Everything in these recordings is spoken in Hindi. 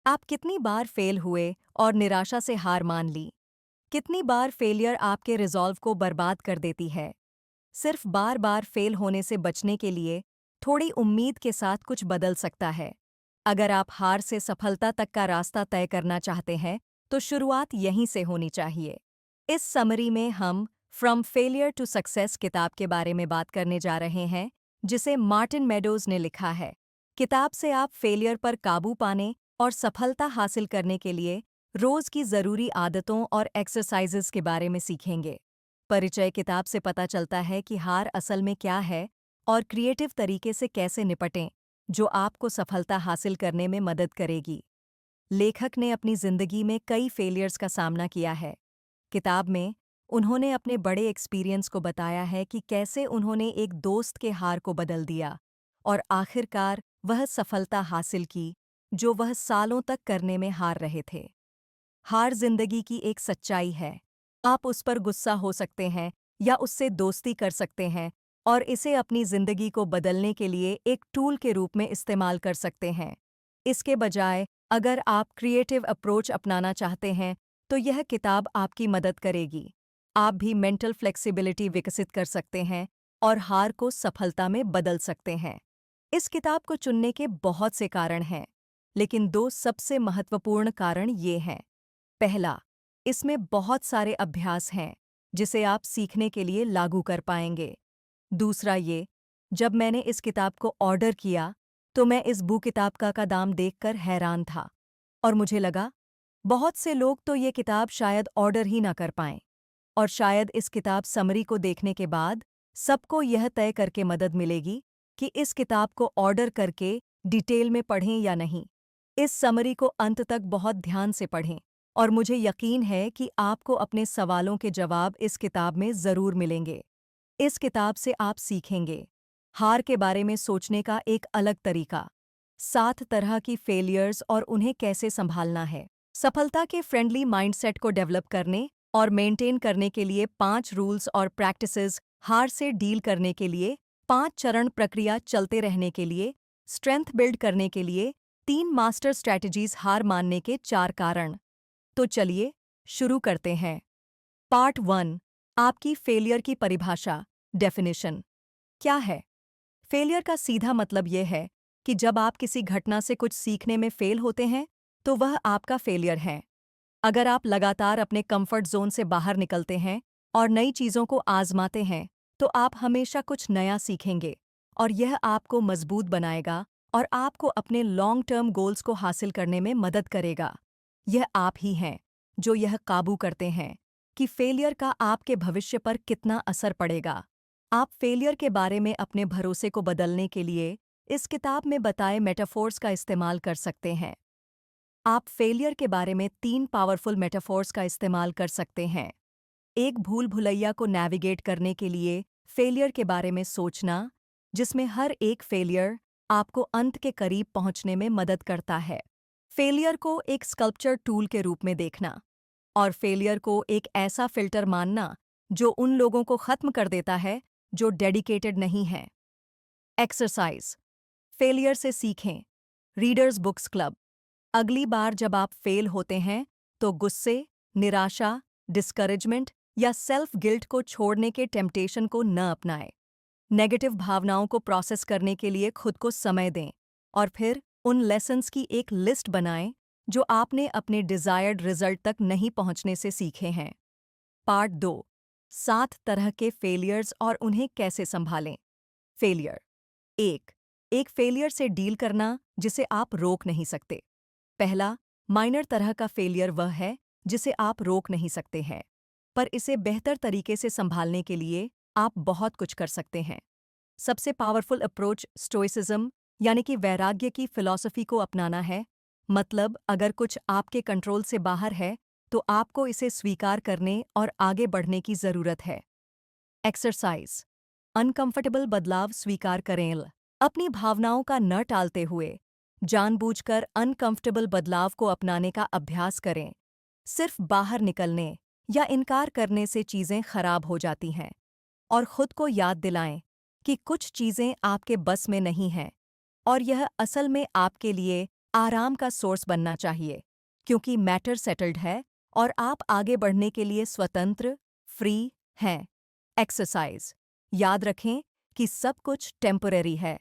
आप कितनी बार फेल हुए और निराशा से हार मान ली? कितनी बार फेलियर आपके रिजॉल्व को बर्बाद कर देती है? सिर्फ बार बार फेल होने से बचने के लिए थोड़ी उम्मीद के साथ कुछ बदल सकता है। अगर आप हार से सफलता तक का रास्ता तय करना चाहते हैं, तो शुरुआत यहीं से होनी चाहिए। इस समरी में हम फ्रॉम फेलियर टू सक्सेस किताब के बारे में बात करने जा रहे हैं, जिसे मार्टिन मेडोज ने लिखा है। किताब से आप फेलियर पर काबू पाने और सफलता हासिल करने के लिए रोज की जरूरी आदतों और एक्सरसाइजेस के बारे में सीखेंगे। परिचय किताब से पता चलता है कि हार असल में क्या है और क्रिएटिव तरीके से कैसे निपटें, जो आपको सफलता हासिल करने में मदद करेगी। लेखक ने अपनी जिंदगी में कई फेलियर्स का सामना किया है। किताब में उन्होंने अपने बड़े एक्सपीरियंस को बताया है कि कैसे उन्होंने एक दोस्त के हार को बदल दिया और आखिरकार वह सफलता हासिल की, जो वह सालों तक करने में हार रहे थे। हार जिंदगी की एक सच्चाई है। आप उस पर गुस्सा हो सकते हैं या उससे दोस्ती कर सकते हैं और इसे अपनी जिंदगी को बदलने के लिए एक टूल के रूप में इस्तेमाल कर सकते हैं। इसके बजाय, अगर आप क्रिएटिव अप्रोच अपनाना चाहते हैं, तो यह किताब आपकी मदद करेगी। आप भी मेंटल फ्लेक्सिबिलिटी विकसित कर सकते हैं और हार को सफलता में बदल सकते हैं। इस किताब को चुनने के बहुत से कारण हैं, लेकिन दो सबसे महत्वपूर्ण कारण ये हैं। पहला, इसमें बहुत सारे अभ्यास हैं जिसे आप सीखने के लिए लागू कर पाएंगे। दूसरा ये, जब मैंने इस किताब को ऑर्डर किया, तो मैं इस बुक किताब का दाम देखकर हैरान था और मुझे लगा, बहुत से लोग तो ये किताब शायद ऑर्डर ही ना कर पाएं। और शायद इस किताब समरी को देखने के बाद सबको यह तय करके मदद मिलेगी कि इस किताब को ऑर्डर करके डिटेल में पढ़ें या नहीं। इस समरी को अंत तक बहुत ध्यान से पढ़ें और मुझे यकीन है कि आपको अपने सवालों के जवाब इस किताब में ज़रूर मिलेंगे। इस किताब से आप सीखेंगे हार के बारे में सोचने का एक अलग तरीका, 7 तरह की फेलियर्स और उन्हें कैसे संभालना है, सफलता के फ्रेंडली माइंडसेट को डेवलप करने और मेंटेन करने के लिए 5 रूल्स और प्रैक्टिसेस, हार से डील करने के लिए 5 चरण प्रक्रिया, चलते रहने के लिए, स्ट्रेंथ बिल्ड करने के लिए 3 मास्टर स्ट्रैटेजीज, हार मानने के 4 कारण। तो चलिए शुरू करते हैं। पार्ट 1, आपकी फेलियर की परिभाषा, डेफिनेशन। क्या है फेलियर? का सीधा मतलब यह है कि जब आप किसी घटना से कुछ सीखने में फेल होते हैं, तो वह आपका फेलियर है। अगर आप लगातार अपने कंफर्ट जोन से बाहर निकलते हैं और नई चीजों को आजमाते हैं, तो आप हमेशा कुछ नया सीखेंगे और यह आपको मजबूत बनाएगा और आपको अपने लॉन्ग टर्म गोल्स को हासिल करने में मदद करेगा। यह आप ही हैं जो यह काबू करते हैं कि फेलियर का आपके भविष्य पर कितना असर पड़ेगा। आप फेलियर के बारे में अपने भरोसे को बदलने के लिए इस किताब में बताए मेटाफोर्स का इस्तेमाल कर सकते हैं। आप फेलियर के बारे में 3 पावरफुल मेटाफोर्स का इस्तेमाल कर सकते हैं। एक, भूल भुलैया को नेविगेट करने के लिए फेलियर के बारे में सोचना, जिसमें हर एक फेलियर आपको अंत के करीब पहुंचने में मदद करता है। फेलियर को एक स्कल्पचर टूल के रूप में देखना और फेलियर को एक ऐसा फिल्टर मानना जो उन लोगों को खत्म कर देता है जो डेडिकेटेड नहीं हैं। एक्सरसाइज, फेलियर से सीखें। Readers books club. अगली बार जब आप फेल होते हैं, तो गुस्से, निराशा, डिस्करेजमेंट या सेल्फ गिल्ट को छोड़ने के टेम्पटेशन को न अपनाएं। नेगेटिव भावनाओं को प्रोसेस करने के लिए खुद को समय दें और फिर उन लेसन्स की एक लिस्ट बनाएं जो आपने अपने डिजायर्ड रिजल्ट तक नहीं पहुंचने से सीखे हैं। पार्ट 2, 7 तरह के फेलियर्स और उन्हें कैसे संभालें। फेलियर। एक फेलियर से डील करना जिसे आप रोक नहीं सकते। पहला, माइनर तरह का फेलियर वह है जिसे आप रोक नहीं सकते हैं, पर इसे बेहतर तरीके से संभालने के लिए आप बहुत कुछ कर सकते हैं। सबसे पावरफुल अप्रोच स्टोइसिज्म यानी कि वैराग्य की फिलॉसफी को अपनाना है। मतलब, अगर कुछ आपके कंट्रोल से बाहर है, तो आपको इसे स्वीकार करने और आगे बढ़ने की जरूरत है। एक्सरसाइज, अनकंफर्टेबल बदलाव स्वीकार करें। अपनी भावनाओं का न टालते हुए जानबूझकर अनकंफर्टेबल बदलाव को अपनाने का अभ्यास करें। सिर्फ बाहर निकलने या इनकार करने से चीजें खराब हो जाती हैं। और खुद को याद दिलाएं कि कुछ चीजें आपके बस में नहीं हैं और यह असल में आपके लिए आराम का सोर्स बनना चाहिए, क्योंकि मैटर सेटल्ड है और आप आगे बढ़ने के लिए स्वतंत्र, फ्री हैं। एक्सरसाइज। याद रखें कि सब कुछ टेम्पररी है।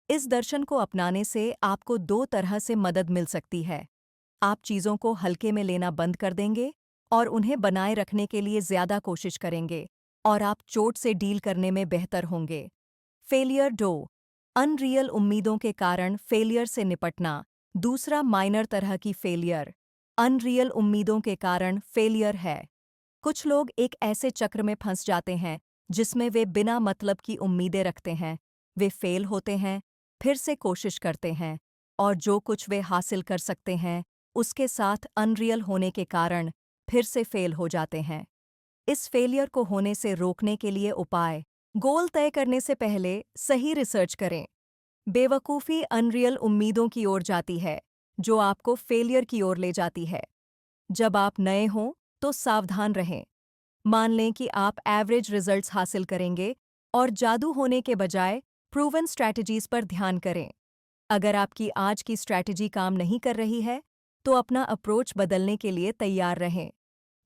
इस दर्शन को अपनाने से आपको दो तरह से मदद मिल सकती है। आप चीज़ों को हल्के में लेना बंद कर देंगे और उन्हें बनाए रखने के लिए ज़्यादा कोशिश करेंगे, और आप चोट से डील करने में बेहतर होंगे। Failure dough. अनरियल उम्मीदों के कारण फेलियर से निपटना। दूसरा माइनर तरह की फेलियर अनरियल उम्मीदों के कारण फेलियर है। कुछ लोग एक ऐसे चक्र में फंस जाते हैं जिसमें वे बिना मतलब की उम्मीदें रखते हैं। वे फेल होते हैं, फिर से कोशिश करते हैं, और जो कुछ वे हासिल कर सकते हैं उसके साथ अनरियल होने के कारण फिर से फेल हो जाते हैं। इस फेलियर को होने से रोकने के लिए उपाय। गोल तय करने से पहले सही रिसर्च करें। बेवकूफ़ी अनरियल उम्मीदों की ओर जाती है, जो आपको फेलियर की ओर ले जाती है। जब आप नए हों तो सावधान रहें। मान लें कि आप एवरेज रिजल्ट्स हासिल करेंगे और जादू होने के बजाय प्रूवन स्ट्रैटेजीज पर ध्यान करें। अगर आपकी आज की स्ट्रैटेजी काम नहीं कर रही है, तो अपना अप्रोच बदलने के लिए तैयार रहें।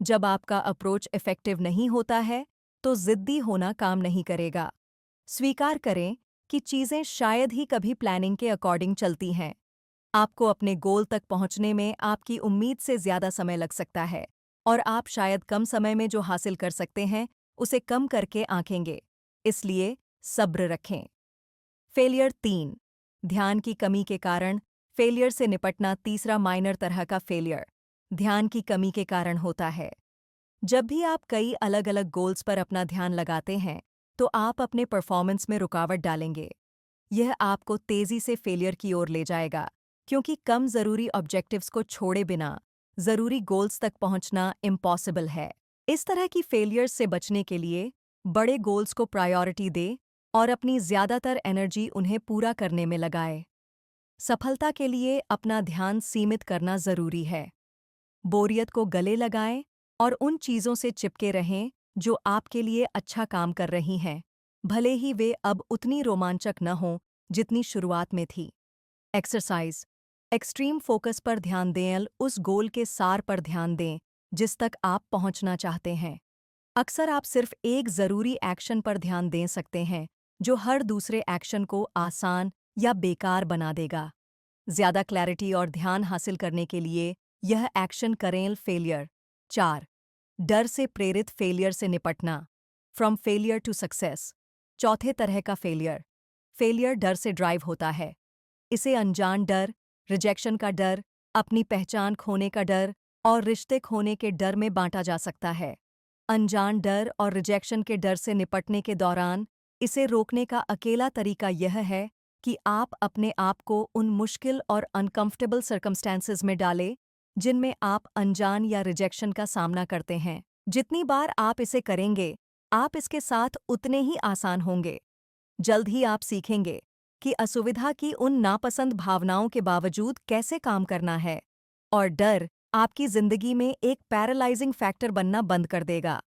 जब आपका अप्रोच इफेक्टिव नहीं होता है, तो जिद्दी होना काम नहीं करेगा। स्वीकार करें कि चीज़ें शायद ही कभी प्लानिंग के अकॉर्डिंग चलती हैं। आपको अपने गोल तक पहुंचने में आपकी उम्मीद से ज़्यादा समय लग सकता है, और आप शायद कम समय में जो हासिल कर सकते हैं उसे कम करके आंकेंगे। इसलिए सब्र रखें। फेलियर 3। ध्यान की कमी के कारण फेलियर से निपटना। तीसरा माइनर तरह का फेलियर ध्यान की कमी के कारण होता है। जब भी आप कई अलग-अलग गोल्स पर अपना ध्यान लगाते हैं, तो आप अपने परफॉर्मेंस में रुकावट डालेंगे। यह आपको तेज़ी से फेलियर की ओर ले जाएगा, क्योंकि कम ज़रूरी ऑब्जेक्टिव्स को छोड़े बिना ज़रूरी गोल्स तक पहुंचना इम्पॉसिबल है। इस तरह की फेलियर्स से बचने के लिए बड़े गोल्स को प्रायोरिटी दें और अपनी ज़्यादातर एनर्जी उन्हें पूरा करने में लगाएं। सफलता के लिए अपना ध्यान सीमित करना ज़रूरी है। बोरियत को गले लगाएं और उन चीज़ों से चिपके रहें जो आपके लिए अच्छा काम कर रही हैं, भले ही वे अब उतनी रोमांचक न हों जितनी शुरुआत में थी। एक्सरसाइज। एक्सट्रीम फोकस पर ध्यान दें। उस गोल के सार पर ध्यान दें जिस तक आप पहुंचना चाहते हैं। अक्सर आप सिर्फ एक ज़रूरी एक्शन पर ध्यान दे सकते हैं, जो हर दूसरे एक्शन को आसान या बेकार बना देगा। ज़्यादा क्लैरिटी और ध्यान हासिल करने के लिए यह एक्शन करें। फेलियर 4। डर से प्रेरित फेलियर से निपटना। From failure to success. चौथे तरह का फेलियर फेलियर डर से ड्राइव होता है। इसे अनजान डर, रिजेक्शन का डर, अपनी पहचान खोने का डर और रिश्ते खोने के डर में बांटा जा सकता है। अनजान डर और रिजेक्शन के डर से निपटने के दौरान इसे रोकने का अकेला तरीका यह है कि आप अपने आप को उन मुश्किल और अनकंफर्टेबल सर्कमस्टेंसेस में डालें जिनमें आप अनजान या रिजेक्शन का सामना करते हैं। जितनी बार आप इसे करेंगे, आप इसके साथ उतने ही आसान होंगे। जल्द ही आप सीखेंगे कि असुविधा की उन नापसंद भावनाओं के बावजूद कैसे काम करना है, और डर आपकी जिंदगी में एक पैरालाइजिंग फैक्टर बनना बंद कर देगा।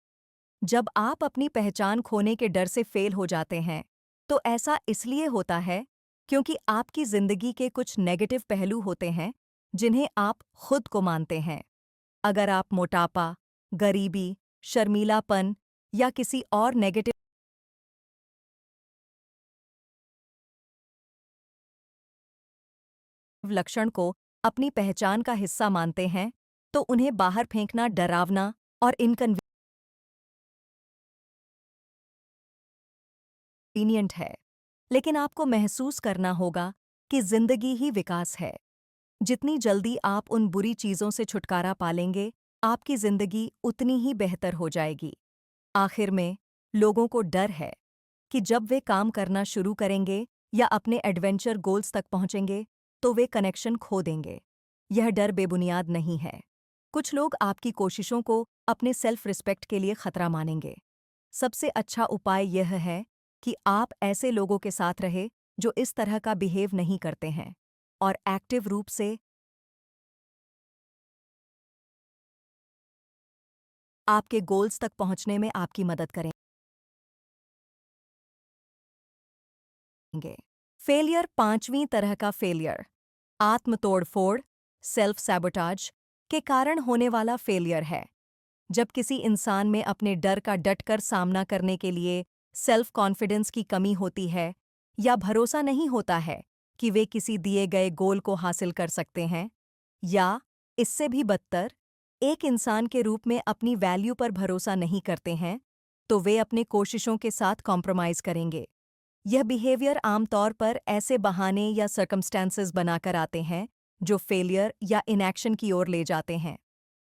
जब आप अपनी पहचान खोने के डर से फेल हो जाते हैं, तो ऐसा इसलिए होता है क्योंकि आपकी जिंदगी के कुछ नेगेटिव पहलू होते हैं जिन्हें आप खुद को मानते हैं। अगर आप मोटापा, गरीबी, शर्मीलापन या किसी और नेगेटिव लक्षण को अपनी पहचान का हिस्सा मानते हैं, तो उन्हें बाहर फेंकना डरावना और इनकन्वीनियंट है। लेकिन आपको महसूस करना होगा कि जिंदगी ही विकास है। जितनी जल्दी आप उन बुरी चीज़ों से छुटकारा पालेंगे, आपकी जिंदगी उतनी ही बेहतर हो जाएगी। आखिर में, लोगों को डर है कि जब वे काम करना शुरू करेंगे या अपने एडवेंचर गोल्स तक पहुंचेंगे, तो वे कनेक्शन खो देंगे। यह डर बेबुनियाद नहीं है। कुछ लोग आपकी कोशिशों को अपने सेल्फ रिस्पेक्ट के लिए खतरा मानेंगे। सबसे अच्छा उपाय यह है कि आप ऐसे लोगों के साथ रहे जो इस तरह का बिहेव नहीं करते हैं और एक्टिव रूप से आपके गोल्स तक पहुंचने में आपकी मदद करेंगे। फेलियर 5वीं तरह का फेलियर आत्मतोड़फोड़, सेल्फ सैबोटाज के कारण होने वाला फेलियर है। जब किसी इंसान में अपने डर का डटकर सामना करने के लिए सेल्फ कॉन्फिडेंस की कमी होती है या भरोसा नहीं होता है कि वे किसी दिए गए गोल को हासिल कर सकते हैं, या इससे भी बदतर, एक इंसान के रूप में अपनी वैल्यू पर भरोसा नहीं करते हैं, तो वे अपने कोशिशों के साथ कॉम्प्रोमाइज करेंगे। यह बिहेवियर आमतौर पर ऐसे बहाने या सर्कमस्टेंसेस बनाकर आते हैं जो फेलियर या इनएक्शन की ओर ले जाते हैं।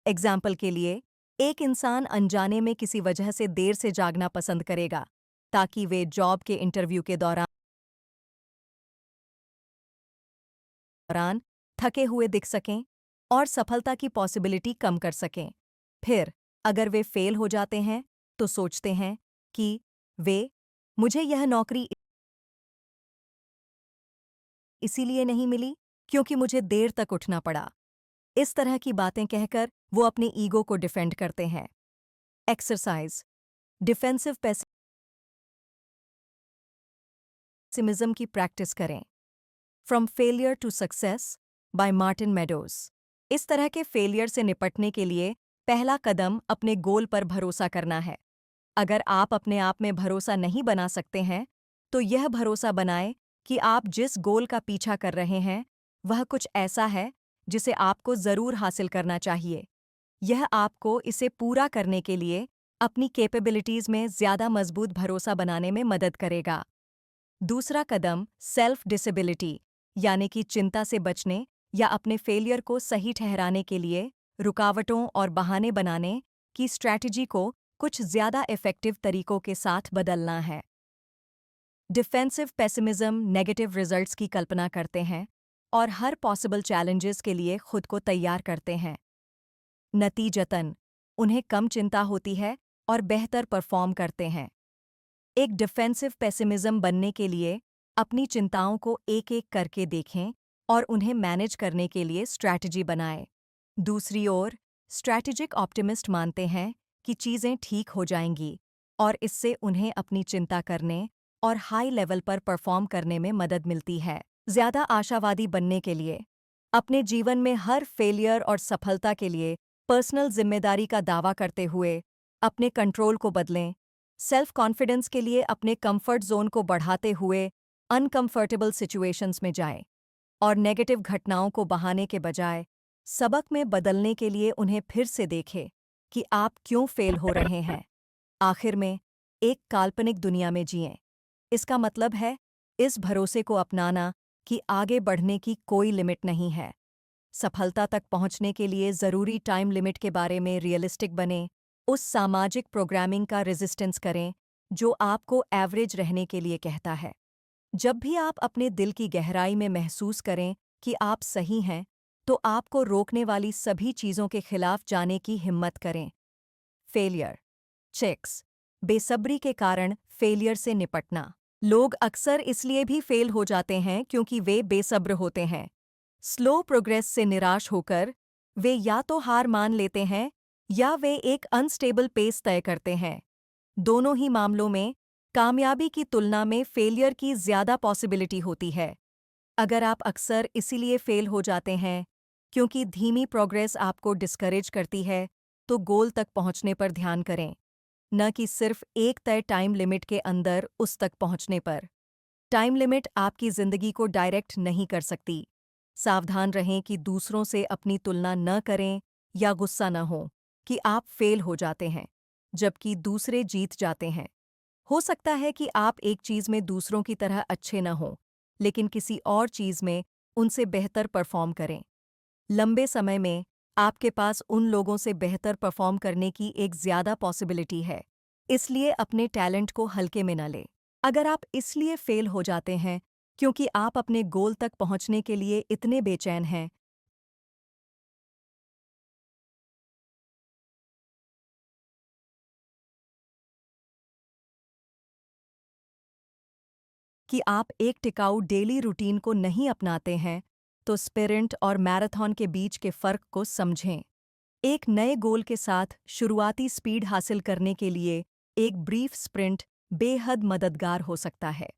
एग्जाम्पल के लिए, एक इंसान अनजाने में किसी वजह से देर से जागना पसंद करेगा ताकि वे जॉब के इंटरव्यू के दौरान थके हुए दिख सकें और सफलता की पॉसिबिलिटी कम कर सकें। फिर अगर वे फेल हो जाते हैं तो सोचते हैं कि वे मुझे यह नौकरी इसीलिए नहीं मिली क्योंकि मुझे देर तक उठना पड़ा। इस तरह की बातें कहकर वो अपने ईगो को डिफेंड करते हैं। एक्सरसाइज, डिफेंसिव पेसिमिज्म की प्रैक्टिस करें। From failure to success by Martin Meadows. इस तरह के फेलियर से निपटने के लिए पहला कदम अपने गोल पर भरोसा करना है। अगर आप अपने आप में भरोसा नहीं बना सकते हैं, तो यह भरोसा बनाएं कि आप जिस गोल का पीछा कर रहे हैं वह कुछ ऐसा है जिसे आपको जरूर हासिल करना चाहिए। यह आपको इसे पूरा करने के लिए अपनी कैपेबिलिटीज में ज्यादा मजबूत भरोसा बनाने में मदद करेगा। दूसरा कदम सेल्फ डिसेबिलिटी यानी कि चिंता से बचने या अपने फेलियर को सही ठहराने के लिए रुकावटों और बहाने बनाने की स्ट्रैटेजी को कुछ ज्यादा इफेक्टिव तरीकों के साथ बदलना है। डिफेंसिव पेसिमिज्म नेगेटिव रिजल्ट्स की कल्पना करते हैं और हर पॉसिबल चैलेंजेस के लिए खुद को तैयार करते हैं। नतीजतन उन्हें कम चिंता होती है और बेहतर परफॉर्म करते हैं। एक डिफेंसिव पेसिमिज्म बनने के लिए अपनी चिंताओं को एक-एक करके देखें और उन्हें मैनेज करने के लिए स्ट्रैटेजी बनाएं। दूसरी ओर, स्ट्रैटेजिक ऑप्टिमिस्ट मानते हैं कि चीज़ें ठीक हो जाएंगी और इससे उन्हें अपनी चिंता करने और हाई लेवल पर परफॉर्म करने में मदद मिलती है। ज़्यादा आशावादी बनने के लिए अपने जीवन में हर फेलियर और सफलता के लिए पर्सनल जिम्मेदारी का दावा करते हुए अपने कंट्रोल को बदलें। सेल्फ कॉन्फिडेंस के लिए अपने कंफर्ट जोन को बढ़ाते हुए अनकंफर्टेबल सिचुएशंस में जाएं और नेगेटिव घटनाओं को बहाने के बजाय सबक में बदलने के लिए उन्हें फिर से देखें कि आप क्यों फेल हो रहे हैं। आखिर में, एक काल्पनिक दुनिया में जिएं। इसका मतलब है इस भरोसे को अपनाना कि आगे बढ़ने की कोई लिमिट नहीं है। सफलता तक पहुंचने के लिए जरूरी टाइम लिमिट के बारे में रियलिस्टिक बने। उस सामाजिक प्रोग्रामिंग का रेजिस्टेंस करें जो आपको एवरेज रहने के लिए कहता है। जब भी आप अपने दिल की गहराई में महसूस करें कि आप सही हैं, तो आपको रोकने वाली सभी चीज़ों के खिलाफ जाने की हिम्मत करें। फेलियर चेक्स, बेसब्री के कारण फेलियर से निपटना। लोग अक्सर इसलिए भी फेल हो जाते हैं क्योंकि वे बेसब्र होते हैं। स्लो प्रोग्रेस से निराश होकर वे या तो हार मान लेते हैं या वे एक अनस्टेबल पेस तय करते हैं। दोनों ही मामलों में कामयाबी की तुलना में फेलियर की ज्यादा पॉसिबिलिटी होती है। अगर आप अक्सर इसीलिए फेल हो जाते हैं क्योंकि धीमी प्रोग्रेस आपको डिस्करेज करती है, तो गोल तक पहुंचने पर ध्यान करें, न कि सिर्फ एक तय टाइम लिमिट के अंदर उस तक पहुंचने पर। टाइम लिमिट आपकी जिंदगी को डायरेक्ट नहीं कर सकती। सावधान रहें कि दूसरों से अपनी तुलना न करें या गुस्सा न हो कि आप फेल हो जाते हैं जबकि दूसरे जीत जाते हैं। हो सकता है कि आप एक चीज़ में दूसरों की तरह अच्छे न हों, लेकिन किसी और चीज़ में उनसे बेहतर परफॉर्म करें। लंबे समय में आपके पास उन लोगों से बेहतर परफॉर्म करने की एक ज़्यादा पॉसिबिलिटी है, इसलिए अपने टैलेंट को हल्के में न लें। अगर आप इसलिए फेल हो जाते हैं क्योंकि आप अपने गोल तक पहुंचने के लिए इतने बेचैन हैं कि आप एक टिकाऊ डेली रूटीन को नहीं अपनाते हैं, तो स्प्रिंट और मैराथन के बीच के फ़र्क को समझें। एक नए गोल के साथ शुरुआती स्पीड हासिल करने के लिए एक ब्रीफ स्प्रिंट बेहद मददगार हो सकता है।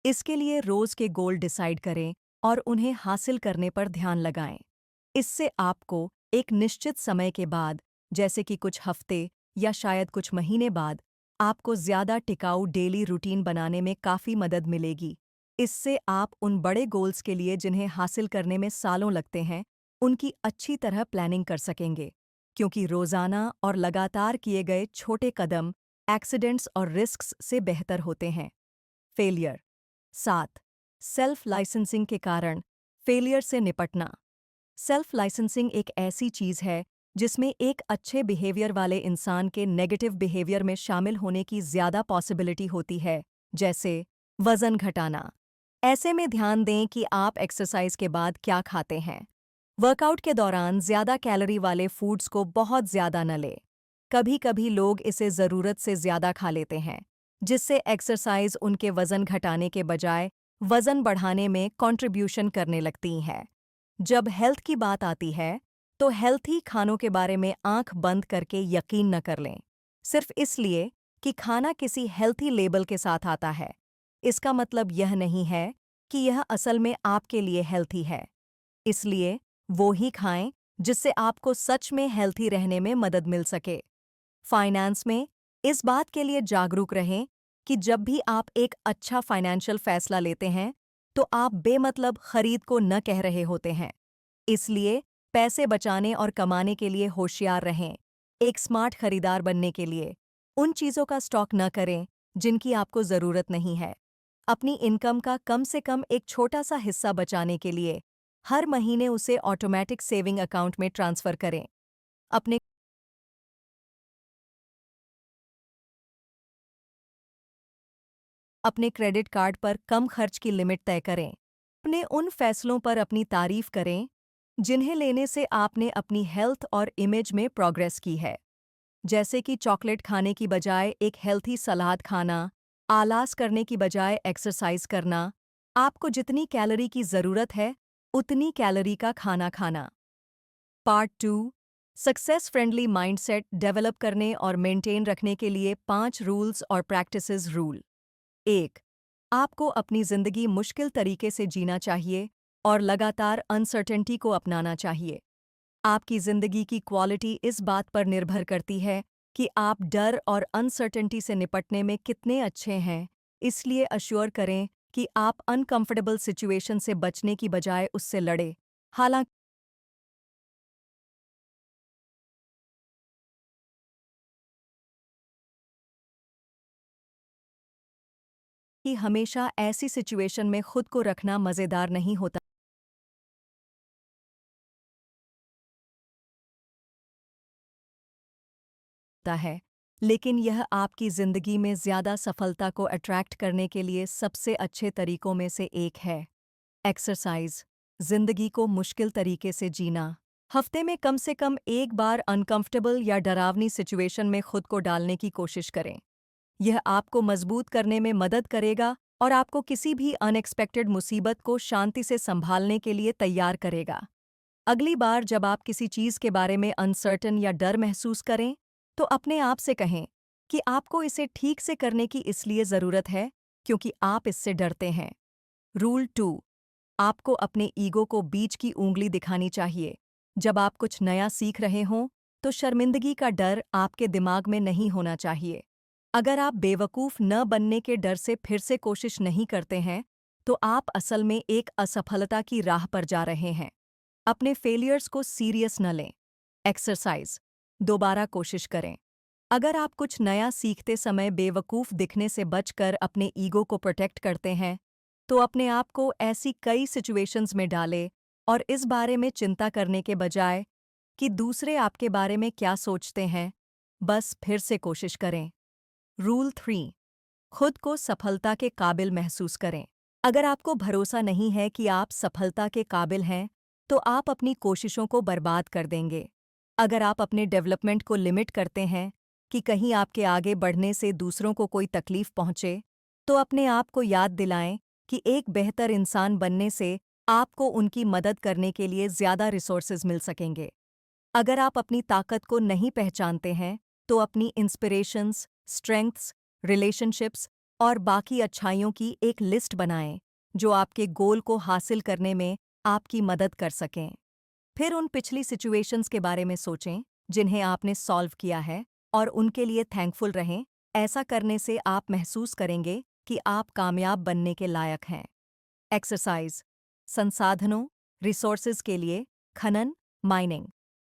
इसके लिए रोज़ के गोल डिसाइड करें और उन्हें हासिल करने पर ध्यान लगाएं। इससे आपको एक निश्चित समय के बाद, जैसे कि कुछ हफ्ते या शायद कुछ महीने बाद, आपको ज़्यादा टिकाऊ डेली रूटीन बनाने में काफ़ी मदद मिलेगी। इससे आप उन बड़े गोल्स के लिए जिन्हें हासिल करने में सालों लगते हैं, उनकी अच्छी तरह प्लानिंग कर सकेंगे। क्योंकि रोज़ाना और लगातार किए गए छोटे कदम एक्सीडेंट्स और रिस्क्स से बेहतर होते हैं। फेलियर 7 सेल्फ लाइसेंसिंग के कारण फेलियर से निपटना। सेल्फ लाइसेंसिंग एक ऐसी चीज़ है जिसमें एक अच्छे बिहेवियर वाले इंसान के नेगेटिव बिहेवियर में शामिल होने की ज़्यादा पॉसिबिलिटी होती है, जैसे वज़न घटाना। ऐसे में ध्यान दें कि आप एक्सरसाइज के बाद क्या खाते हैं। वर्कआउट के दौरान ज़्यादा कैलोरी वाले फूड्स को बहुत ज़्यादा न लें। कभी-कभी लोग इसे ज़रूरत से ज़्यादा खा लेते हैं, जिससे एक्सरसाइज उनके वज़न घटाने के बजाय वज़न बढ़ाने में कंट्रीब्यूशन करने लगती है। जब हेल्थ की बात आती है, तो हेल्थी खानों के बारे में आंख बंद करके यकीन न कर लें, सिर्फ इसलिए कि खाना किसी हेल्थी लेबल के साथ आता है। इसका मतलब यह नहीं है कि यह असल में आपके लिए हेल्थी है। इसलिए वो ही खाएं जिससे आपको सच में हेल्थी रहने में मदद मिल सके। फाइनेंस में इस बात के लिए जागरूक रहें कि जब भी आप एक अच्छा फाइनेंशियल फैसला लेते हैं, तो आप बेमतलब खरीद को न कह रहे होते हैं। इसलिए पैसे बचाने और कमाने के लिए होशियार रहें। एक स्मार्ट खरीदार बनने के लिए उन चीज़ों का स्टॉक न करें जिनकी आपको ज़रूरत नहीं है। अपनी इनकम का कम से कम एक छोटा सा हिस्सा बचाने के लिए हर महीने उसे ऑटोमेटिक सेविंग अकाउंट में ट्रांसफ़र करें। अपने अपने क्रेडिट कार्ड पर कम खर्च की लिमिट तय करें। अपने उन फैसलों पर अपनी तारीफ करें जिन्हें लेने से आपने अपनी हेल्थ और इमेज में प्रोग्रेस की है, जैसे कि चॉकलेट खाने की बजाय एक हेल्थी सलाद खाना, आलस करने की बजाय एक्सरसाइज करना, आपको जितनी कैलोरी की ज़रूरत है, उतनी कैलोरी का खाना खाना। Part 2 success friendly mindset develop करने और मेंटेन रखने के लिए 5 रूल्स और प्रैक्टिसेस। रूल 1 आपको अपनी ज़िंदगी मुश्किल तरीके से जीना चाहिए और लगातार अनसर्टेनिटी को अपनाना चाहिए। आपकी ज़िंदगी की क्वालिटी इस बात पर निर्भर करती है कि आप डर और अनसर्टेनिटी से निपटने में कितने अच्छे हैं, इसलिए अश्योर करें कि आप अनकंफर्टेबल सिचुएशन से बचने की बजाय उससे लड़ें। हालांकि हमेशा ऐसी सिचुएशन में खुद को रखना मज़ेदार नहीं होता है, लेकिन यह आपकी ज़िंदगी में ज़्यादा सफलता को अट्रैक्ट करने के लिए सबसे अच्छे तरीकों में से एक है। एक्सरसाइज जिंदगी को मुश्किल तरीके से जीना। हफ्ते में कम से कम एक बार अनकंफर्टेबल या डरावनी सिचुएशन में खुद को डालने की कोशिश करें। यह आपको मजबूत करने में मदद करेगा और आपको किसी भी अनएक्सपेक्टेड मुसीबत को शांति से संभालने के लिए तैयार करेगा। अगली बार जब आप किसी चीज़ के बारे में अनसर्टन या डर महसूस करें, तो अपने आप से कहें कि आपको इसे ठीक से करने की इसलिए ज़रूरत है क्योंकि आप इससे डरते हैं। रूल 2 आपको अपने ईगो को बीच की ऊंगली दिखानी चाहिए। जब आप कुछ नया सीख रहे हों, तो शर्मिंदगी का डर आपके दिमाग में नहीं होना चाहिए। अगर आप बेवकूफ़ न बनने के डर से फिर से कोशिश नहीं करते हैं, तो आप असल में एक असफलता की राह पर जा रहे हैं। अपने फेलियर्स को सीरियस न लें। एक्सरसाइज दोबारा कोशिश करें। अगर आप कुछ नया सीखते समय बेवकूफ़ दिखने से बचकर अपने ईगो को प्रोटेक्ट करते हैं, तो अपने आप को ऐसी कई सिचुएशंस में डालें और इस बारे में चिंता करने के बजाय कि दूसरे आपके बारे में क्या सोचते हैं, बस फिर से कोशिश करें। रूल 3 खुद को सफलता के काबिल महसूस करें। अगर आपको भरोसा नहीं है कि आप सफलता के काबिल हैं, तो आप अपनी कोशिशों को बर्बाद कर देंगे। अगर आप अपने डेवलपमेंट को लिमिट करते हैं कि कहीं आपके आगे बढ़ने से दूसरों को कोई तकलीफ पहुंचे, तो अपने आप को याद दिलाएं कि एक बेहतर इंसान बनने से आपको उनकी मदद करने के लिए ज़्यादा रिसोर्सेज मिल सकेंगे। अगर आप अपनी ताकत को नहीं पहचानते हैं, तो अपनी इंस्पिरेशंस, स्ट्रेंथ्स, रिलेशनशिप्स और बाकी अच्छाइयों की एक लिस्ट बनाएं, जो आपके गोल को हासिल करने में आपकी मदद कर सकें। फिर उन पिछली सिचुएशंस के बारे में सोचें जिन्हें आपने सॉल्व किया है और उनके लिए थैंकफुल रहें। ऐसा करने से आप महसूस करेंगे कि आप कामयाब बनने के लायक हैं। एक्सरसाइज संसाधनों रिसोर्सेज के लिए खनन mining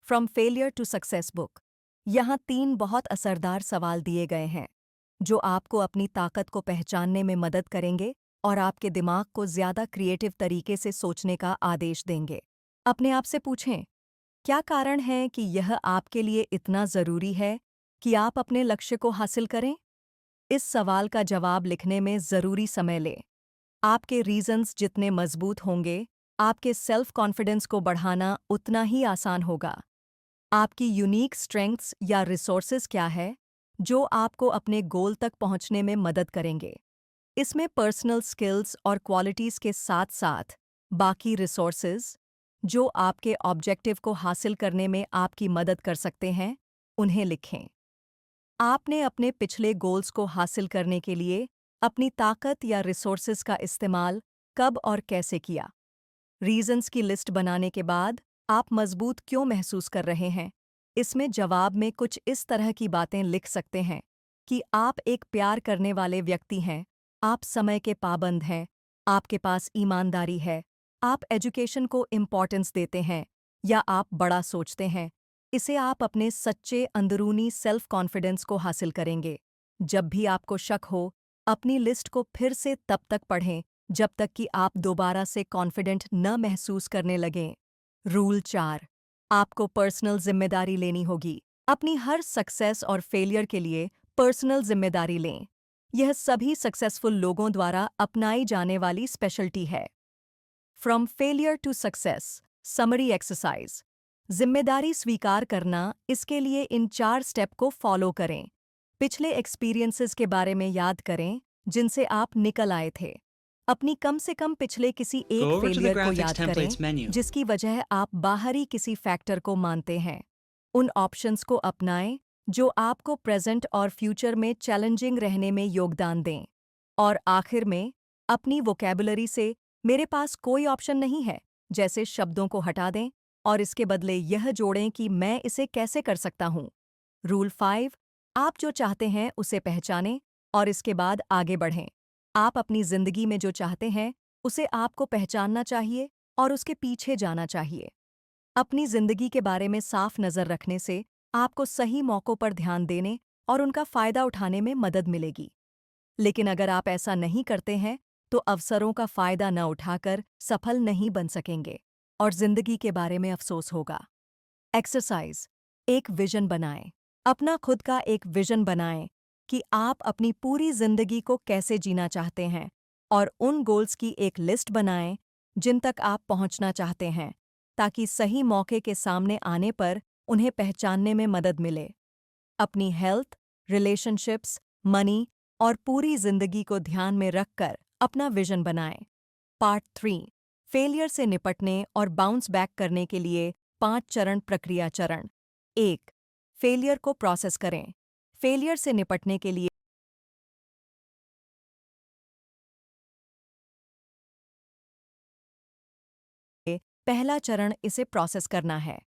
from failure to success book. यहाँ 3 बहुत असरदार सवाल दिए गए हैं जो आपको अपनी ताकत को पहचानने में मदद करेंगे और आपके दिमाग को ज़्यादा क्रिएटिव तरीके से सोचने का आदेश देंगे। अपने आप से पूछें, क्या कारण है कि यह आपके लिए इतना ज़रूरी है कि आप अपने लक्ष्य को हासिल करें? इस सवाल का जवाब लिखने में ज़रूरी समय लें। आपके रीजंस जितने मजबूत होंगे, आपके सेल्फ कॉन्फिडेंस को बढ़ाना उतना ही आसान होगा। आपकी यूनिक स्ट्रेंथ्स या रिसोर्सेज क्या है जो आपको अपने गोल तक पहुंचने में मदद करेंगे? इसमें पर्सनल स्किल्स और क्वालिटीज के साथ-साथ बाकी रिसोर्सेज जो आपके ऑब्जेक्टिव को हासिल करने में आपकी मदद कर सकते हैं, उन्हें लिखें। आपने अपने पिछले गोल्स को हासिल करने के लिए अपनी ताकत या रिसोर्सेज का इस्तेमाल कब और कैसे किया? रीजंस की लिस्ट बनाने के बाद आप मजबूत क्यों महसूस कर रहे हैं? इसमें जवाब में कुछ इस तरह की बातें लिख सकते हैं कि आप एक प्यार करने वाले व्यक्ति हैं, आप समय के पाबंद हैं, आपके पास ईमानदारी है, आप एजुकेशन को इम्पोर्टेंस देते हैं या आप बड़ा सोचते हैं। इसे आप अपने सच्चे अंदरूनी सेल्फ कॉन्फिडेंस को हासिल करेंगे। जब भी आपको शक हो, अपनी लिस्ट को फिर से तब तक पढ़ें जब तक कि आप दोबारा से कॉन्फिडेंट न महसूस करने लगें। रूल 4, आपको पर्सनल जिम्मेदारी लेनी होगी। अपनी हर सक्सेस और फेलियर के लिए पर्सनल जिम्मेदारी लें। यह सभी सक्सेसफुल लोगों द्वारा अपनाई जाने वाली स्पेशलिटी है। From failure to success summary exercise. जिम्मेदारी स्वीकार करना, इसके लिए इन 4 स्टेप को फॉलो करें। पिछले एक्सपीरियंसेस के बारे में याद करें जिनसे आप निकल आए थे। अपनी कम से कम पिछले किसी Go एक over to the फेलियर को Graphics याद करें Templates menu. जिसकी वजह आप बाहरी किसी फैक्टर को मानते हैं। उन ऑप्शंस को अपनाएं जो आपको प्रेजेंट और फ्यूचर में चैलेंजिंग रहने में योगदान दें। और आखिर में, अपनी वोकैबुलरी से मेरे पास कोई ऑप्शन नहीं है जैसे शब्दों को हटा दें और इसके बदले यह जोड़ें कि मैं इसे कैसे कर सकता हूँ। रूल 5, आप जो चाहते हैं उसे पहचानें और इसके बाद आगे बढ़ें। आप अपनी जिंदगी में जो चाहते हैं उसे आपको पहचानना चाहिए और उसके पीछे जाना चाहिए। अपनी जिंदगी के बारे में साफ नजर रखने से आपको सही मौकों पर ध्यान देने और उनका फायदा उठाने में मदद मिलेगी। लेकिन अगर आप ऐसा नहीं करते हैं तो अवसरों का फायदा न उठाकर सफल नहीं बन सकेंगे और जिंदगी के बारे में अफसोस होगा। एक्सरसाइज, एक विजन बनाएं। अपना खुद का एक विजन बनाएं कि आप अपनी पूरी जिंदगी को कैसे जीना चाहते हैं और उन गोल्स की एक लिस्ट बनाएं जिन तक आप पहुंचना चाहते हैं, ताकि सही मौके के सामने आने पर उन्हें पहचानने में मदद मिले। अपनी हेल्थ, रिलेशनशिप्स, मनी और पूरी जिंदगी को ध्यान में रखकर अपना विजन बनाएं। पार्ट 3, फेलियर से निपटने और बाउंस बैक करने के लिए 5 चरण प्रक्रिया। चरण 1, फेलियर को प्रोसेस करें। फेलियर से निपटने के लिए पहला चरण इसे प्रोसेस करना है।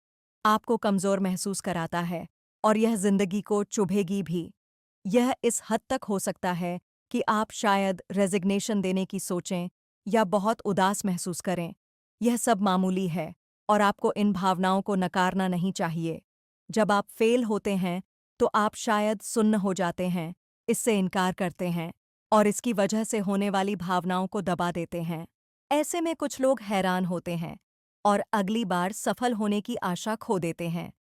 आपको कमज़ोर महसूस कराता है और यह जिंदगी को चुभेगी भी। यह इस हद तक हो सकता है कि आप शायद रेजिग्नेशन देने की सोचें या बहुत उदास महसूस करें। यह सब मामूली है और आपको इन भावनाओं को नकारना नहीं चाहिए। जब आप फेल होते हैं तो आप शायद सुन्न हो जाते हैं, इससे इनकार करते हैं और इसकी वजह से होने वाली भावनाओं को दबा देते हैं। ऐसे में कुछ लोग हैरान होते हैं और अगली बार सफल होने की आशा खो देते हैं।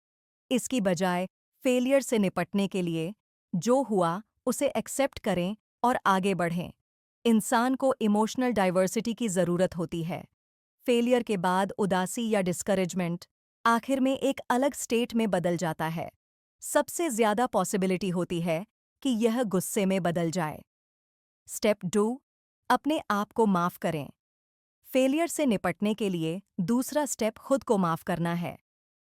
इसकी बजाय फेलियर से निपटने के लिए जो हुआ उसे एक्सेप्ट करें और आगे बढ़ें। इंसान को इमोशनल डाइवर्सिटी की ज़रूरत होती है। फेलियर के बाद उदासी या डिस्करेजमेंट आखिर में एक अलग स्टेट में बदल जाता है। सबसे ज़्यादा पॉसिबिलिटी होती है कि यह गुस्से में बदल जाए। स्टेप 2, अपने आप को माफ़ करें। फेलियर से निपटने के लिए दूसरा स्टेप खुद को माफ़ करना है।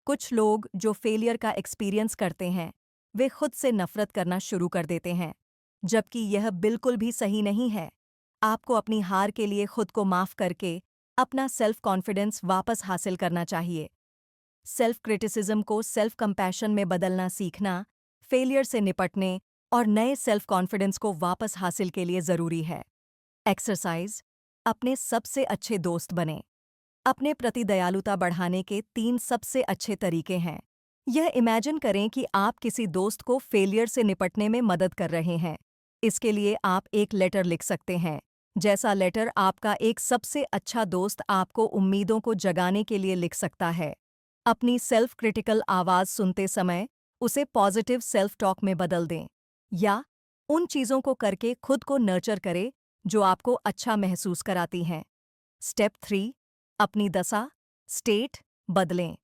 कुछ लोग जो फेलियर का एक्सपीरियंस करते हैं, वे खुद से नफरत करना शुरू कर देते हैं, जबकि यह बिल्कुल भी सही नहीं है। आपको अपनी हार के लिए खुद को माफ करके अपना सेल्फ कॉन्फिडेंस वापस हासिल करना चाहिए। सेल्फ क्रिटिसिज्म को सेल्फ कंपैशन में बदलना सीखना, फेलियर से निपटने और नए सेल्फ कॉन्फिडेंस को वापस हासिल के लिए जरूरी है। एक्सरसाइज, अपने सबसे अच्छे दोस्त बने। अपने प्रति दयालुता बढ़ाने के 3 सबसे अच्छे तरीके हैं। यह इमेजिन करें कि आप किसी दोस्त को फेलियर से निपटने में मदद कर रहे हैं। इसके लिए आप एक लेटर लिख सकते हैं, जैसा लेटर आपका एक सबसे अच्छा दोस्त आपको उम्मीदों को जगाने के लिए लिख सकता है। अपनी सेल्फ क्रिटिकल आवाज सुनते समय उसे पॉजिटिव सेल्फ टॉक में बदल दें, या उन चीजों को करके खुद को नर्चर करें जो आपको अच्छा महसूस कराती हैं। स्टेप 3, अपनी दशा, स्टेट बदलें।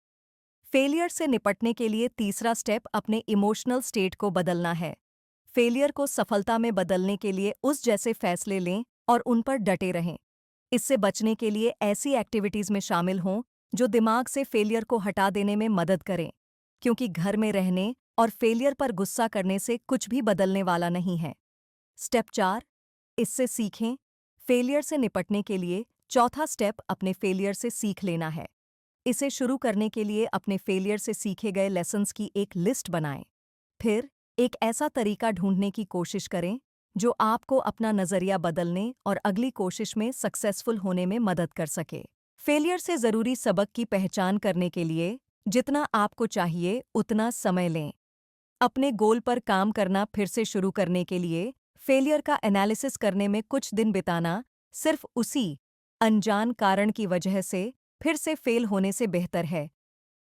फेलियर से निपटने के लिए तीसरा स्टेप अपने इमोशनल स्टेट को बदलना है। फेलियर को सफलता में बदलने के लिए उस जैसे फैसले लें और उन पर डटे रहें। इससे बचने के लिए ऐसी एक्टिविटीज में शामिल हों जो दिमाग से फेलियर को हटा देने में मदद करें, क्योंकि घर में रहने और फेलियर पर गुस्सा करने से कुछ भी बदलने वाला नहीं है। स्टेप 4, इससे सीखें। फेलियर से निपटने के लिए चौथा स्टेप अपने फेलियर से सीख लेना है। इसे शुरू करने के लिए अपने फेलियर से सीखे गए लेसन्स की एक लिस्ट बनाएं। फिर एक ऐसा तरीका ढूंढने की कोशिश करें जो आपको अपना नजरिया बदलने और अगली कोशिश में सक्सेसफुल होने में मदद कर सके। फेलियर से जरूरी सबक की पहचान करने के लिए जितना आपको चाहिए उतना समय लें। अपने गोल पर काम करना फिर से शुरू करने के लिए फेलियर का एनालिसिस करने में कुछ दिन बिताना सिर्फ उसी अनजान कारण की वजह से फिर से फेल होने से बेहतर है।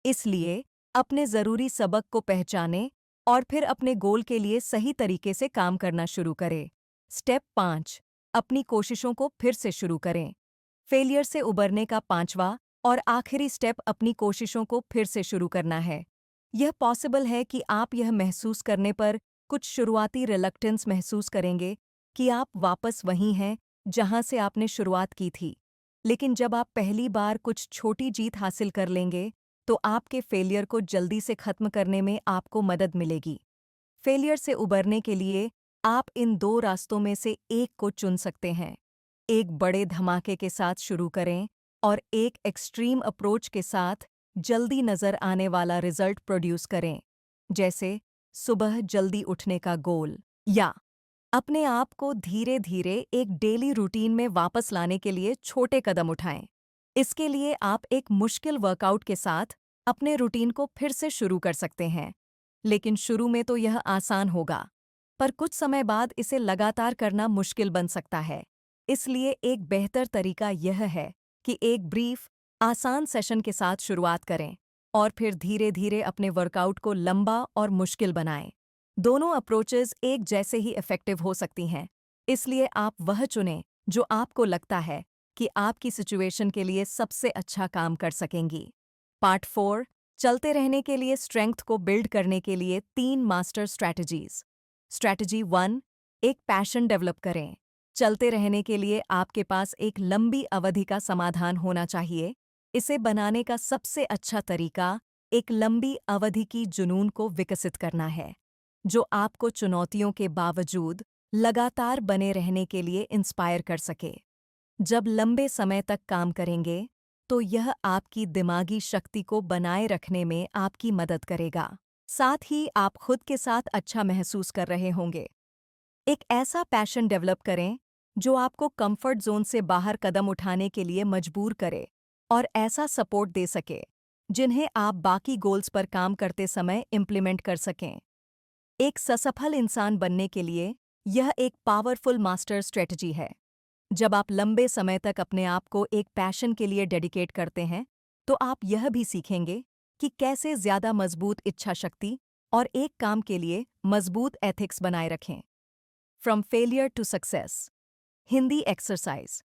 इसलिए अपने जरूरी सबक को पहचानें और फिर अपने गोल के लिए सही तरीके से काम करना शुरू करें। स्टेप 5, अपनी कोशिशों को फिर से शुरू करें। फेलियर से उबरने का 5वां और आखिरी स्टेप अपनी कोशिशों को फिर से शुरू करना है। यह पॉसिबल है कि आप यह महसूस करने पर कुछ शुरुआती रिलक्टेंस महसूस करेंगे कि आप वापस वहीं हैं जहां से आपने शुरुआत की थी। लेकिन जब आप पहली बार कुछ छोटी जीत हासिल कर लेंगे, तो आपके फेलियर को जल्दी से खत्म करने में आपको मदद मिलेगी। फेलियर से उबरने के लिए आप इन 2 रास्तों में से एक को चुन सकते हैं। एक बड़े धमाके के साथ शुरू करें और एक एक्सट्रीम अप्रोच के साथ जल्दी नजर आने वाला रिजल्ट प्रोड्यूस करें, जैसे सुबह जल्दी उठने का गोल, या अपने आप को धीरे धीरे एक डेली रूटीन में वापस लाने के लिए छोटे कदम उठाएं। इसके लिए आप एक मुश्किल वर्कआउट के साथ अपने रूटीन को फिर से शुरू कर सकते हैं। लेकिन शुरू में तो यह आसान होगा, पर कुछ समय बाद इसे लगातार करना मुश्किल बन सकता है। इसलिए एक बेहतर तरीका यह है कि एक ब्रीफ, आसान सेशन के साथ शुरुआत करें और फिर धीरे धीरे अपने वर्कआउट को लंबा और मुश्किल बनाएं। दोनों अप्रोचेस एक जैसे ही इफेक्टिव हो सकती हैं, इसलिए आप वह चुनें जो आपको लगता है कि आपकी सिचुएशन के लिए सबसे अच्छा काम कर सकेंगी। पार्ट 4, चलते रहने के लिए स्ट्रेंथ को बिल्ड करने के लिए 3 मास्टर स्ट्रैटेजीज। स्ट्रैटेजी 1, एक पैशन डेवलप करें। चलते रहने के लिए आपके पास एक लंबी अवधि का समाधान होना चाहिए। इसे बनाने का सबसे अच्छा तरीका एक लंबी अवधि की जुनून को विकसित करना है, जो आपको चुनौतियों के बावजूद लगातार बने रहने के लिए इंस्पायर कर सके। जब लंबे समय तक काम करेंगे, तो यह आपकी दिमागी शक्ति को बनाए रखने में आपकी मदद करेगा। साथ ही आप खुद के साथ अच्छा महसूस कर रहे होंगे। एक ऐसा पैशन डेवलप करें जो आपको कंफर्ट जोन से बाहर कदम उठाने के लिए मजबूर करे और ऐसा सपोर्ट दे सके जिन्हें आप बाकी गोल्स पर काम करते समय इम्प्लीमेंट कर सकें। एक सफल इंसान बनने के लिए यह एक पावरफुल मास्टर स्ट्रेटजी है। जब आप लंबे समय तक अपने आप को एक पैशन के लिए डेडिकेट करते हैं, तो आप यह भी सीखेंगे कि कैसे ज्यादा मजबूत इच्छा शक्ति और एक काम के लिए मजबूत एथिक्स बनाए रखें। From failure to success. Hindi exercise,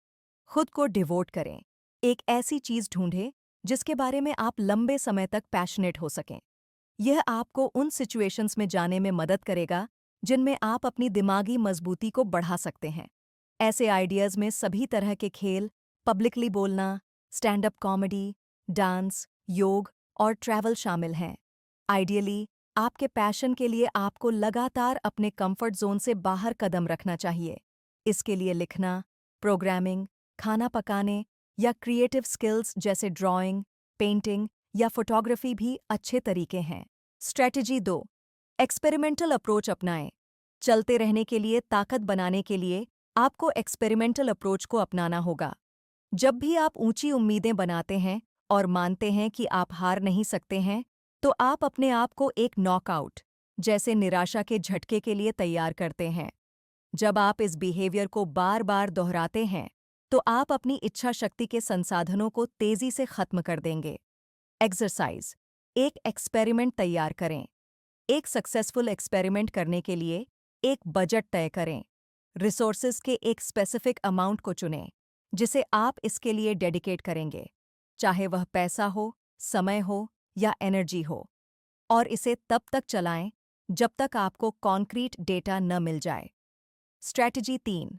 खुद को डिवोट करें। एक ऐसी चीज ढूंढें जिसके बारे में आप लंबे समय तक पैशनेट हो सकें। यह आपको उन सिचुएशंस में जाने में मदद करेगा जिनमें आप अपनी दिमागी मजबूती को बढ़ा सकते हैं। ऐसे आइडियाज में सभी तरह के खेल, पब्लिकली बोलना, स्टैंड अप कॉमेडी, डांस, योग और ट्रैवल शामिल हैं। आइडियली, आपके पैशन के लिए आपको लगातार अपने कंफर्ट जोन से बाहर कदम रखना चाहिए। इसके लिए लिखना, प्रोग्रामिंग, खाना पकाने या क्रिएटिव स्किल्स जैसे ड्राइंग, पेंटिंग या फोटोग्राफी भी अच्छे तरीके हैं। स्ट्रैटेजी 2, एक्सपेरिमेंटल अप्रोच अपनाएं। चलते रहने के लिए ताकत बनाने के लिए आपको एक्सपेरिमेंटल अप्रोच को अपनाना होगा। जब भी आप ऊंची उम्मीदें बनाते हैं और मानते हैं कि आप हार नहीं सकते हैं, तो आप अपने आप को एक नॉकआउट जैसे निराशा के झटके के लिए तैयार करते हैं। जब आप इस बिहेवियर को बार बार दोहराते हैं, तो आप अपनी इच्छा शक्ति के संसाधनों को तेजी से खत्म कर देंगे। एक्सरसाइज, एक एक्सपेरिमेंट तैयार करें। एक सक्सेसफुल एक्सपेरिमेंट करने के लिए एक बजट तय करें। रिसोर्सेज के एक स्पेसिफिक अमाउंट को चुनें जिसे आप इसके लिए डेडिकेट करेंगे, चाहे वह पैसा हो, समय हो या एनर्जी हो, और इसे तब तक चलाएं जब तक आपको कॉन्क्रीट डेटा न मिल जाए। स्ट्रैटेजी 3,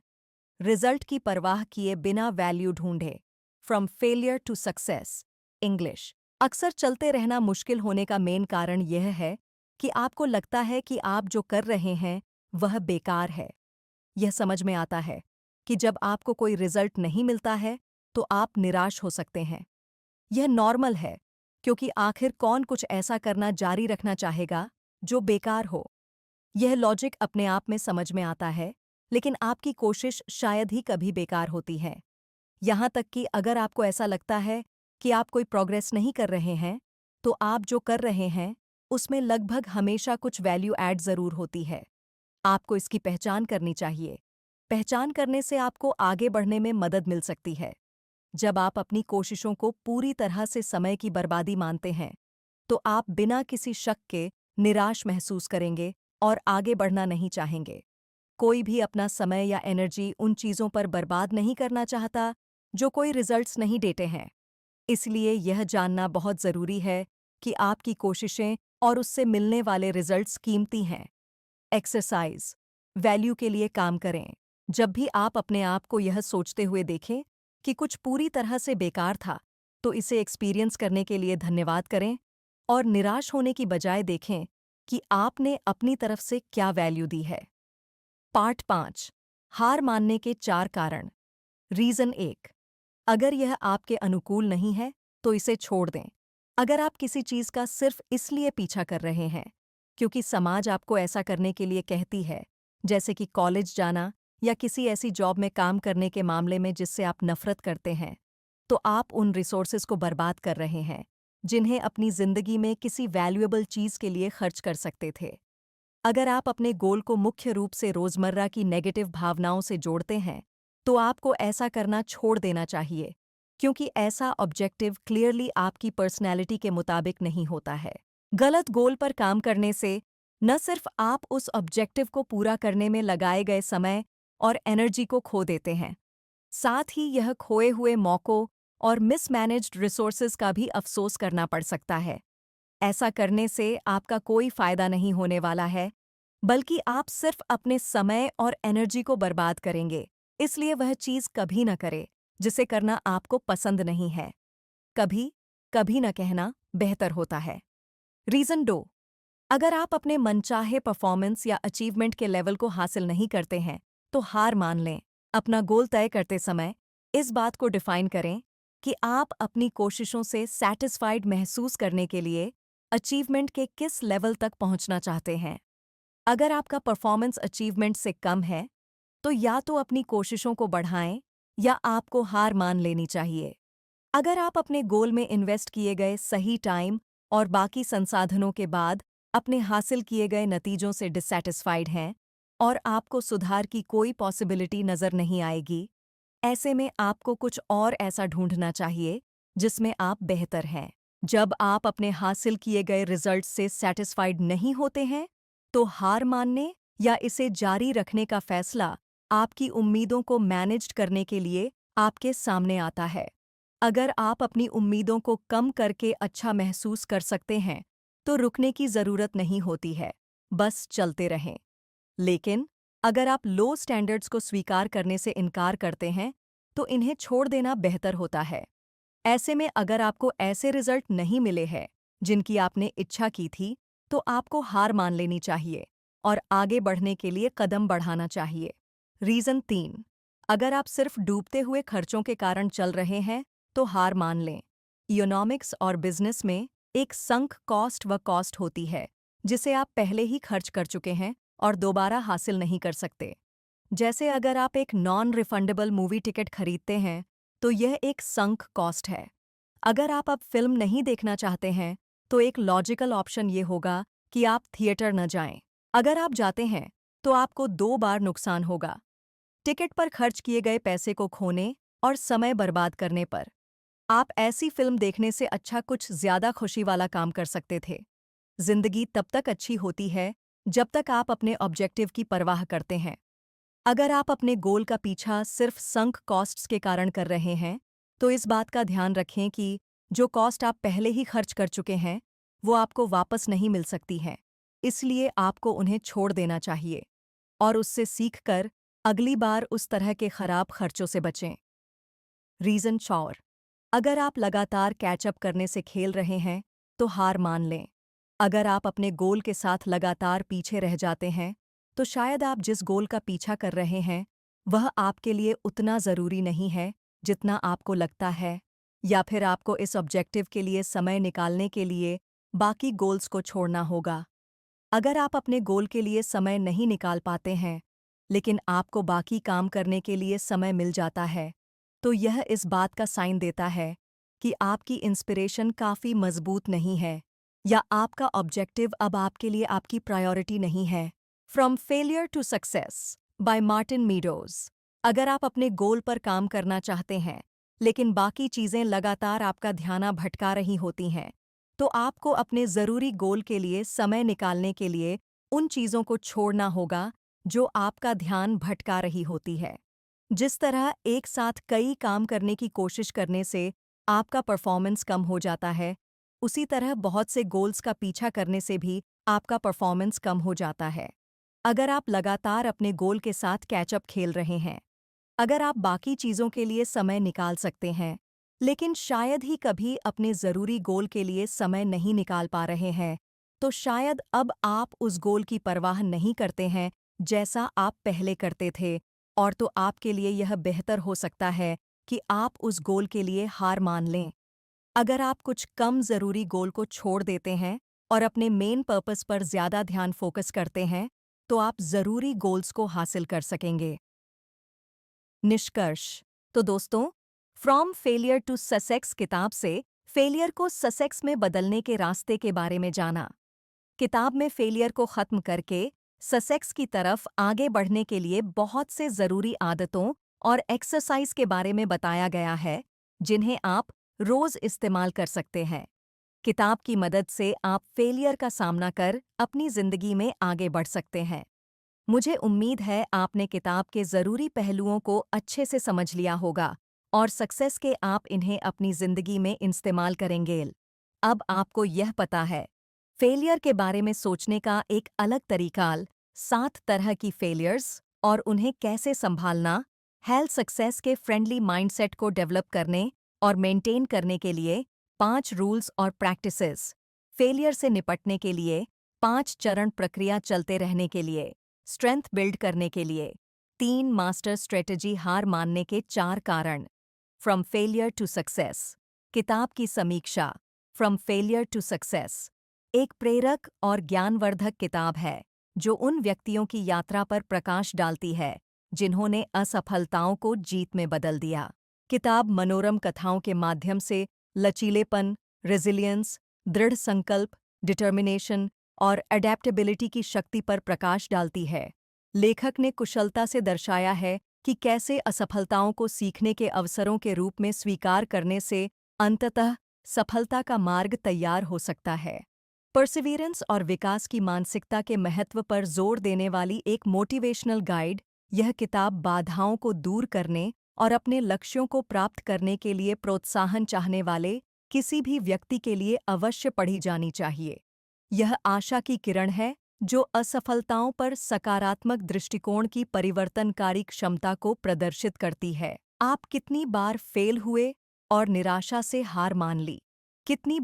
रिजल्ट की परवाह किए बिना वैल्यू ढूंढे। From failure to success English. अक्सर चलते रहना मुश्किल होने का मेन कारण यह है कि आपको लगता है कि आप जो कर रहे हैं वह बेकार है। यह समझ में आता है कि जब आपको कोई रिजल्ट नहीं मिलता है तो आप निराश हो सकते हैं। यह नॉर्मल है, क्योंकि आखिर कौन कुछ ऐसा करना जारी रखना चाहेगा जो बेकार हो। यह लॉजिक अपने आप में समझ में आता है, लेकिन आपकी कोशिश शायद ही कभी बेकार होती है। यहाँ तक कि अगर आपको ऐसा लगता है कि आप कोई प्रोग्रेस नहीं कर रहे हैं, तो आप जो कर रहे हैं उसमें लगभग हमेशा कुछ वैल्यू ऐड जरूर होती है। आपको इसकी पहचान करनी चाहिए। पहचान करने से आपको आगे बढ़ने में मदद मिल सकती है। जब आप अपनी कोशिशों को पूरी तरह से समय की बर्बादी मानते हैं, तो आप बिना किसी शक के निराश महसूस करेंगे और आगे बढ़ना नहीं चाहेंगे। कोई भी अपना समय या एनर्जी उन चीज़ों पर बर्बाद नहीं करना चाहता जो कोई रिजल्ट्स नहीं देते हैं। इसलिए यह जानना बहुत ज़रूरी है कि आपकी कोशिशें और उससे मिलने वाले रिजल्ट्स कीमती हैं। एक्सरसाइज, वैल्यू के लिए काम करें। जब भी आप अपने आप को यह सोचते हुए देखें कि कुछ पूरी तरह से बेकार था, तो इसे एक्सपीरियंस करने के लिए धन्यवाद करें और निराश होने की बजाय देखें कि आपने अपनी तरफ से क्या वैल्यू दी है। पार्ट 5, हार मानने के 4 कारण। रीज़न 1, अगर यह आपके अनुकूल नहीं है तो इसे छोड़ दें। अगर आप किसी चीज़ का सिर्फ इसलिए पीछा कर रहे हैं क्योंकि समाज आपको ऐसा करने के लिए कहती है, जैसे कि कॉलेज जाना या किसी ऐसी जॉब में काम करने के मामले में जिससे आप नफरत करते हैं, तो आप उन रिसोर्सेज को बर्बाद कर रहे हैं जिन्हें अपनी जिंदगी में किसी वैल्यूएबल चीज़ के लिए खर्च कर सकते थे। अगर आप अपने गोल को मुख्य रूप से रोजमर्रा की नेगेटिव भावनाओं से जोड़ते हैं, तो आपको ऐसा करना छोड़ देना चाहिए, क्योंकि ऐसा ऑब्जेक्टिव क्लियरली आपकी पर्सनैलिटी के मुताबिक नहीं होता है। गलत गोल पर काम करने से न सिर्फ आप उस ऑब्जेक्टिव को पूरा करने में लगाए गए समय और एनर्जी को खो देते हैं, साथ ही यह खोए हुए मौकों और मिसमैनेज्ड रिसोर्सेज का भी अफसोस करना पड़ सकता है। ऐसा करने से आपका कोई फायदा नहीं होने वाला है, बल्कि आप सिर्फ अपने समय और एनर्जी को बर्बाद करेंगे। इसलिए वह चीज़ कभी न करें जिसे करना आपको पसंद नहीं है। कभी कभी न कहना बेहतर होता है। रीज़न 2, अगर आप अपने मनचाहे परफॉर्मेंस या अचीवमेंट के लेवल को हासिल नहीं करते हैं, तो हार मान लें। अपना गोल तय करते समय इस बात को डिफाइन करें कि आप अपनी कोशिशों से सैटिस्फाइड महसूस करने के लिए अचीवमेंट के किस लेवल तक पहुंचना चाहते हैं। अगर आपका परफॉर्मेंस अचीवमेंट से कम है, तो या तो अपनी कोशिशों को बढ़ाएं या आपको हार मान लेनी चाहिए। अगर आप अपने गोल में इन्वेस्ट किए गए सही टाइम और बाकी संसाधनों के बाद अपने हासिल किए गए नतीजों से डिससैटिस्फाइड हैं और आपको सुधार की कोई पॉसिबिलिटी नज़र नहीं आएगी, ऐसे में आपको कुछ और ऐसा ढूंढना चाहिए जिसमें आप बेहतर हैं। जब आप अपने हासिल किए गए रिजल्ट से सैटिस्फाइड नहीं होते हैं, तो हार मानने या इसे जारी रखने का फैसला आपकी उम्मीदों को मैनेज करने के लिए आपके सामने आता है। अगर आप अपनी उम्मीदों को कम करके अच्छा महसूस कर सकते हैं, तो रुकने की ज़रूरत नहीं होती है, बस चलते रहें। लेकिन अगर आप लो स्टैंडर्ड्स को स्वीकार करने से इनकार करते हैं, तो इन्हें छोड़ देना बेहतर होता है। ऐसे में अगर आपको ऐसे रिजल्ट नहीं मिले हैं जिनकी आपने इच्छा की थी, तो आपको हार मान लेनी चाहिए और आगे बढ़ने के लिए कदम बढ़ाना चाहिए। रीज़न 3, अगर आप सिर्फ डूबते हुए खर्चों के कारण चल रहे हैं, तो हार मान लें। इकोनॉमिक्स और बिजनेस में एक संक कॉस्ट व कॉस्ट होती है, जिसे आप पहले ही खर्च कर चुके हैं और दोबारा हासिल नहीं कर सकते। जैसे अगर आप एक नॉन रिफंडेबल मूवी टिकट खरीदते हैं, तो यह एक संक कॉस्ट है। अगर आप अब फिल्म नहीं देखना चाहते हैं, तो एक लॉजिकल ऑप्शन ये होगा कि आप थिएटर न जाएं। अगर आप जाते हैं, तो आपको 2 बार नुकसान होगा। टिकट पर खर्च किए गए पैसे को खोने और समय बर्बाद करने पर। आप ऐसी फिल्म देखने से अच्छा कुछ ज्यादा खुशी वाला काम कर सकते थे। जिंदगी तब तक अच्छी होती है, जब तक आप अपने ऑब्जेक्टिव की परवाह करते हैं। अगर आप अपने गोल का पीछा सिर्फ संक कॉस्ट्स के कारण कर रहे हैं, तो इस बात का ध्यान रखें कि जो कॉस्ट आप पहले ही खर्च कर चुके हैं, वो आपको वापस नहीं मिल सकती हैं। इसलिए आपको उन्हें छोड़ देना चाहिए और उससे सीखकर अगली बार उस तरह के खराब खर्चों से बचें। रीजन चौर। अगर आप लगातार कैचअप करने से खेल रहे हैं, तो हार मान लें। अगर आप अपने गोल के साथ लगातार पीछे रह जाते हैं, तो शायद आप जिस गोल का पीछा कर रहे हैं, वह आपके लिए उतना ज़रूरी नहीं है जितना आपको लगता है, या फिर आपको इस ऑब्जेक्टिव के लिए समय निकालने के लिए बाकी गोल्स को छोड़ना होगा। अगर आप अपने गोल के लिए समय नहीं निकाल पाते हैं, लेकिन आपको बाकी काम करने के लिए समय मिल जाता है, तो यह इस बात का साइन देता है कि आपकी इंस्पिरेशन काफ़ी मजबूत नहीं है, या आपका ऑब्जेक्टिव अब आपके लिए आपकी प्रायोरिटी नहीं है। From failure to success by Martin Meadows. अगर आप अपने गोल पर काम करना चाहते हैं, लेकिन बाकी चीज़ें लगातार आपका ध्यान भटका रही होती हैं, तो आपको अपने ज़रूरी गोल के लिए समय निकालने के लिए उन चीज़ों को छोड़ना होगा जो आपका ध्यान भटका रही होती है। जिस तरह एक साथ कई काम करने की कोशिश करने से आपका परफॉर्मेंस कम हो जाता है, उसी तरह बहुत से गोल्स का पीछा करने से भी आपका परफॉर्मेंस कम हो जाता है। अगर आप लगातार अपने गोल के साथ कैचअप खेल रहे हैं, अगर आप बाकी चीज़ों के लिए समय निकाल सकते हैं, लेकिन शायद ही कभी अपने ज़रूरी गोल के लिए समय नहीं निकाल पा रहे हैं, तो शायद अब आप उस गोल की परवाह नहीं करते हैं जैसा आप पहले करते थे, और तो आपके लिए यह बेहतर हो सकता है कि आप उस गोल के लिए हार मान लें। अगर आप कुछ कम ज़रूरी गोल को छोड़ देते हैं और अपने मेन पर्पस पर ज़्यादा ध्यान फोकस करते हैं, तो आप ज़रूरी गोल्स को हासिल कर सकेंगे। निष्कर्ष। तो दोस्तों, फ्रॉम फेलियर टू ससेक्स किताब से फेलियर को ससेक्स में बदलने के रास्ते के बारे में जाना। किताब में फेलियर को खत्म करके ससेक्स की तरफ आगे बढ़ने के लिए बहुत से ज़रूरी आदतों और एक्सरसाइज के बारे में बताया गया है, जिन्हें आप रोज़ इस्तेमाल कर सकते हैं। किताब की मदद से आप फेलियर का सामना कर अपनी ज़िंदगी में आगे बढ़ सकते हैं। मुझे उम्मीद है आपने किताब के ज़रूरी पहलुओं को अच्छे से समझ लिया होगा और सक्सेस के आप इन्हें अपनी ज़िंदगी में इस्तेमाल करेंगे। अब आपको यह पता है, फेलियर के बारे में सोचने का एक अलग तरीका, 7 तरह की फेलियर्स और उन्हें कैसे संभालना, हेल्थ सक्सेस के फ्रेंडली माइंडसेट को डेवलप करने और मेंटेन करने के लिए 5 रूल्स और प्रैक्टिसेस, फेलियर से निपटने के लिए 5 चरण प्रक्रिया चलते रहने के लिए, स्ट्रेंथ बिल्ड करने के लिए 3 मास्टर स्ट्रेटजी, हार मानने के 4 कारण। From failure to success. किताब की समीक्षा। फ्रॉम फेलियर टू सक्सेस एक प्रेरक और ज्ञानवर्धक किताब है जो उन व्यक्तियों की यात्रा पर प्रकाश डालती है जिन्होंने असफलताओं को जीत में बदल दिया। किताब मनोरम कथाओं के माध्यम से लचीलेपन, रेजिलियंस, दृढ़ संकल्प, डिटर्मिनेशन और अडेप्टेबिलिटी की शक्ति पर प्रकाश डालती है। लेखक ने कुशलता से दर्शाया है कि कैसे असफलताओं को सीखने के अवसरों के रूप में स्वीकार करने से अंततः सफलता का मार्ग तैयार हो सकता है। परसिवियरेंस और विकास की मानसिकता के महत्व पर जोर देने वाली एक मोटिवेशनल गाइड, यह किताब बाधाओं को दूर करने और अपने लक्ष्यों को प्राप्त करने के लिए प्रोत्साहन चाहने वाले किसी भी व्यक्ति के लिए अवश्य पढ़ी जानी चाहिए। यह आशा की किरण है जो असफलताओं पर सकारात्मक दृष्टिकोण की परिवर्तनकारी क्षमता को प्रदर्शित करती है। आप कितनी बार फेल हुए और निराशा से हार मान ली? कितनी